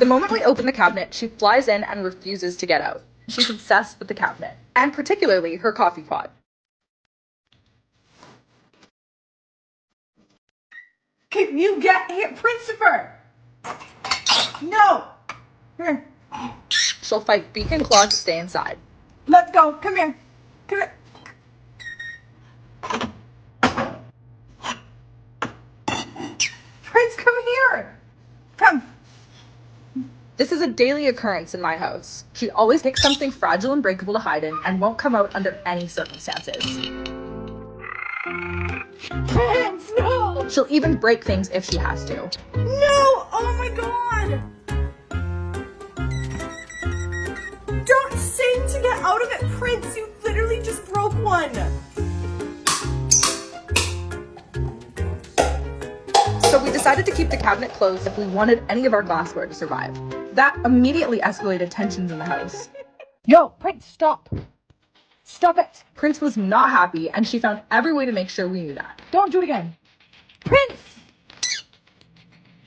The moment we open the cabinet, she flies in and refuses to get out. She's obsessed with the cabinet, and particularly her coffee pot. Can you get here, Christopher? No! Here. She'll fight beak and claw to stay inside. Let's go. Come here. Come here. Prince, come here. Come. This is a daily occurrence in my house. She always takes something fragile and breakable to hide in and won't come out under any circumstances. Prince, no! She'll even break things if she has to. No! Oh my god! Don't sing to get out of it, Prince! You literally just broke one! So we decided to keep the cabinet closed if we wanted any of our glassware to survive. That immediately escalated tensions in the house. Yo, Prince, stop! Stop it! Prince was not happy, and she found every way to make sure we knew that. Don't do it again! Prince!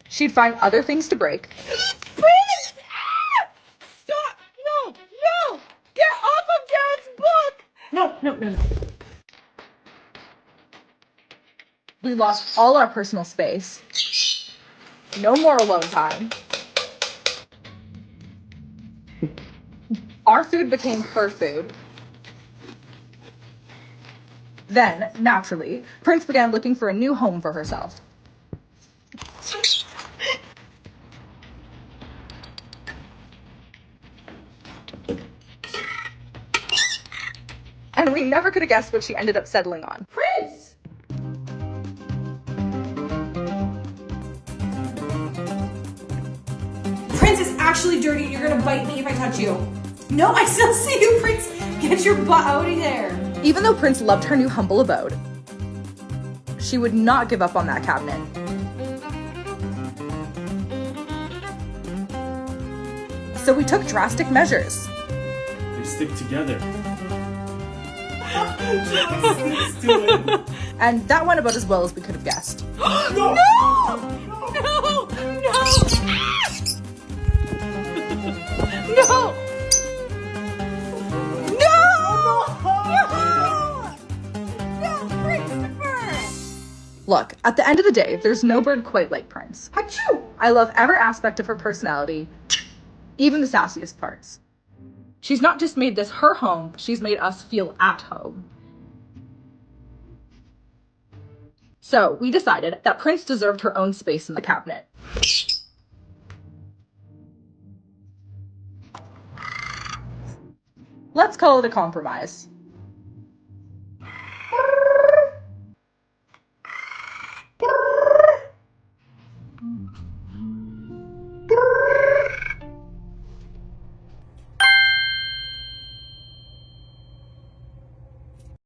She'd find other things to break. Prince! Ah! Stop! No! No! Get off of Dad's book! No. We lost all our personal space. No more alone time. Our food became her food. Then, naturally, Prince began looking for a new home for herself. And we never could have guessed what she ended up settling on. Prince! Prince is actually dirty. You're gonna bite me if I touch you. No, I still see you, Prince. Get your butt out of there. Even though Prince loved her new humble abode, she would not give up on that cabinet. So we took drastic measures. They stick together. And that went about as well as we could have guessed. No! Look, at the end of the day, there's no bird quite like Prince. Achoo! I love every aspect of her personality, even the sassiest parts. She's not just made this her home, she's made us feel at home. So we decided that Prince deserved her own space in the cabinet. Let's call it a compromise.